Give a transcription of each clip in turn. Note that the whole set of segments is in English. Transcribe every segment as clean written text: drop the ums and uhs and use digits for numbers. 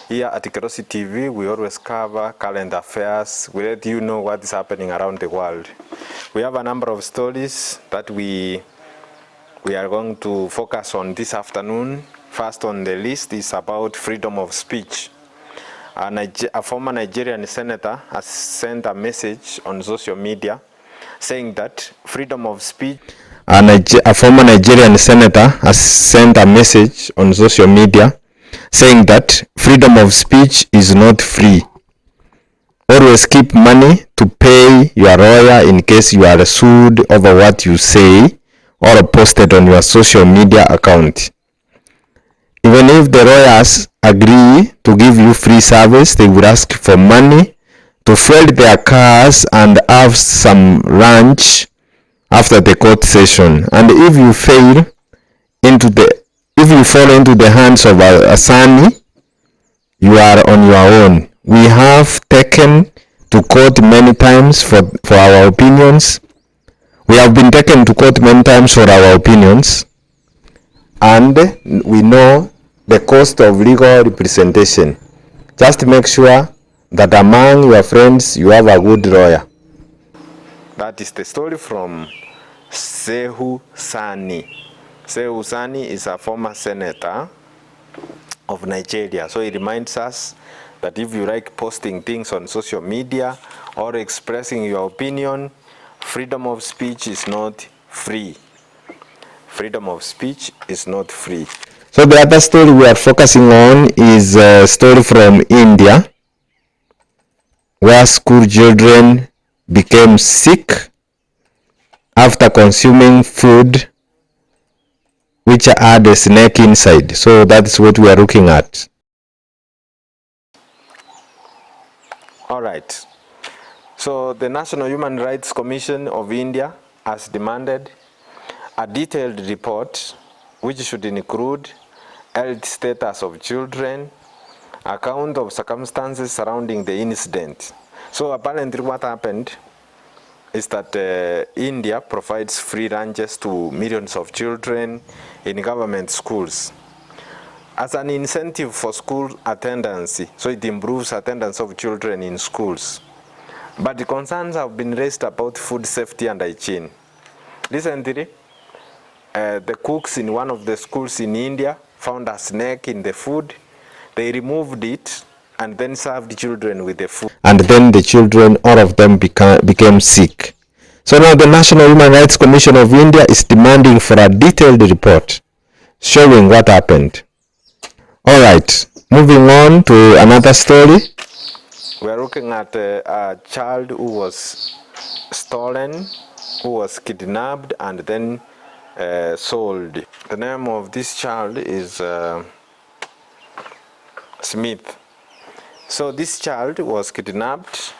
Here at Kerosi TV, we always cover current affairs. We let you know what is happening around the world. We have a number of stories that we are going to focus on this afternoon. First on the list is about freedom of speech. A former Nigerian senator has sent a message on social media saying that freedom of speech. A former Nigerian senator has sent a message on social media saying that freedom of speech is not free. Always keep money to pay your lawyer in case you are sued over what you say or posted on your social media account. Even if the lawyers agree to give you free service, they will ask for money to fuel their cars and have some lunch after the court session. And if you fall into the hands of a attorney, you are on your own. We have taken to court many times for our opinions. We have been taken to court many times for our opinions, and we know the cost of legal representation. Just make sure that among your friends you have a good lawyer. That is the story from Sehu Sani. Sehu Sani is a former senator of Nigeria. So it reminds us that if you like posting things on social media or expressing your opinion, freedom of speech is not free. Freedom of speech is not free. So the other story we are focusing on is a story from India, where school children became sick after consuming food which had a snake inside. So that's what we are looking at. All right. So the National Human Rights Commission of India has demanded a detailed report which should include health status of children, account of circumstances surrounding the incident. So apparently what happened is that India provides free lunches to millions of children in government schools as an incentive for school attendance. So it improves attendance of children in schools. But the concerns have been raised about food safety and hygiene. Recently, the cooks in one of the schools in India found a snake in the food. They removed it and then served children with the food. And then the children, all of them became sick. So now the National Human Rights Commission of India is demanding for a detailed report showing what happened. All right, moving on to another story. We are looking at a child who was stolen, who was kidnapped and then sold. The name of this child is Smith. So this child was kidnapped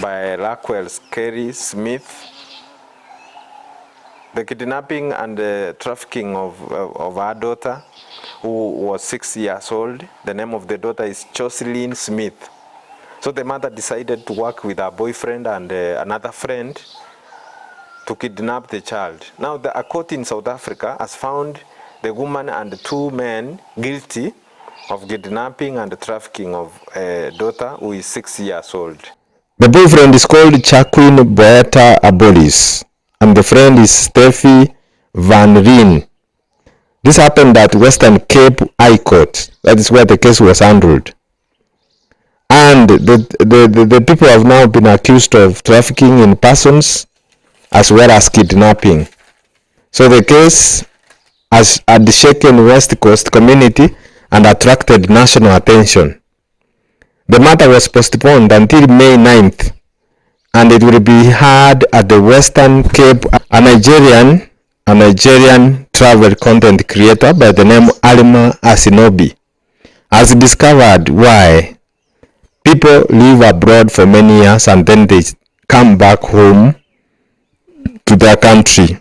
by Rockwell Kerry Smith. The kidnapping and the trafficking of our daughter, who was 6 years old. The name of the daughter is Jocelyn Smith. So the mother decided to work with her boyfriend and another friend to kidnap the child. Now a court in South Africa has found the woman and 2 men guilty of kidnapping and trafficking of a daughter who is 6 years old. The boyfriend is called Chakwin Boeta Abolis and the friend is Steffi Van Rijn. This happened at Western Cape High Court. That is where the case was handled. And the people have now been accused of trafficking in persons as well as kidnapping. So the case has shaken West Coast community and attracted national attention. The matter was postponed until May 9th, and it will be heard at the Western Cape. A Nigerian travel content creator by the name Alima Asinobi has discovered why people live abroad for many years and then they come back home to their country.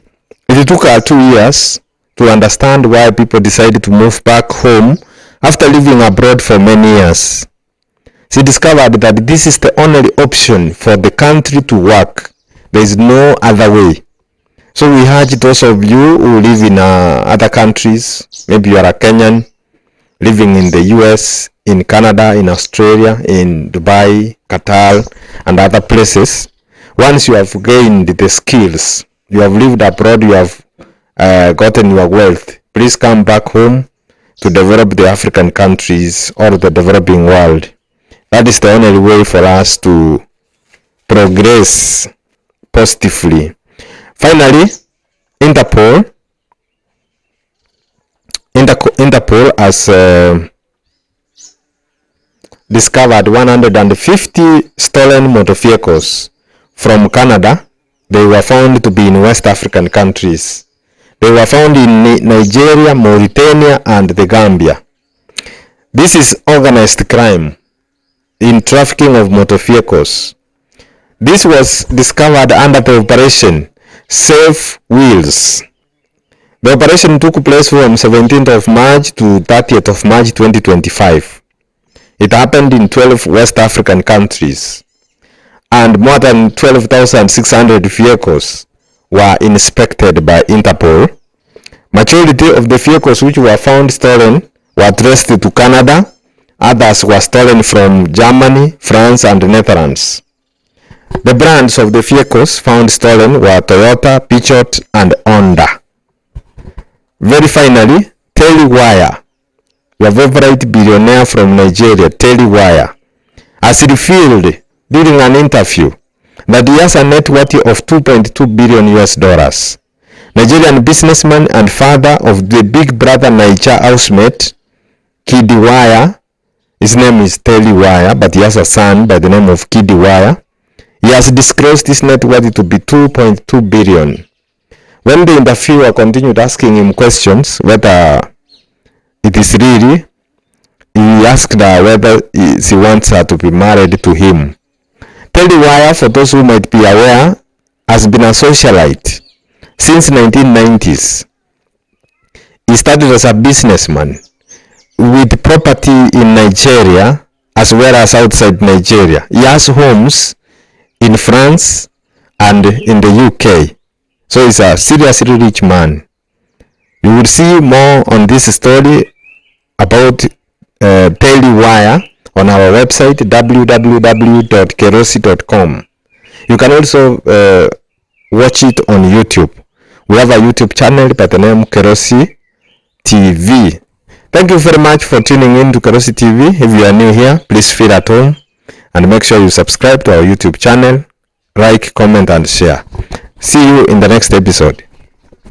It took her 2 years to understand why people decided to move back home after living abroad for many years. She discovered that this is the only option for the country to work. There is no other way. So we urge those of you who live in other countries, maybe you are a Kenyan living in the US, in Canada, in Australia, in Dubai, Qatar, and other places. Once you have gained the skills, you have lived abroad, you have gotten your wealth, please come back home to develop the African countries or the developing world. That is the only way for us to progress positively. Finally, Interpol has discovered 150 stolen motor vehicles from Canada. They were found to be in West African countries. They were found in Nigeria, Mauritania, and the Gambia. This is organized crime in trafficking of motor vehicles. This was discovered under the operation Safe Wheels. The operation took place from 17th of March to 30th of March 2025. It happened in 12 West African countries, and more than 12,600 vehicles were inspected by Interpol. Majority of the vehicles which were found stolen were traced to Canada. Others were stolen from Germany, France, and the Netherlands. The brands of the vehicles found stolen were Toyota, Peugeot, and Honda. Very finally, Waya, your favorite billionaire from Nigeria, Waya, has revealed during an interview that he has a net worth of $2.2 billion US. Nigerian businessman and father of the Big Brother Naija housemate, Kidi Waya. His name is Waya, but he has a son by the name of Kidi Waya. He has disclosed his net worth to be 2.2 billion. When the interviewer continued asking him questions whether it is really, he asked her whether she wants her to be married to him. Waya, for those who might be aware, has been a socialite since 1990s. He started as a businessman with property in Nigeria as well as outside Nigeria. He has homes in France and in the UK. So he's a seriously rich man. You will see more on this story about Waya on our website www.kerosi.com. You can also watch it on YouTube. We have a YouTube channel by the name Kerosi TV. Thank you very much for tuning in to Kerosi TV. If you are new here, please feel at home and make sure you subscribe to our YouTube channel, like, comment, and share. See you in the next episode.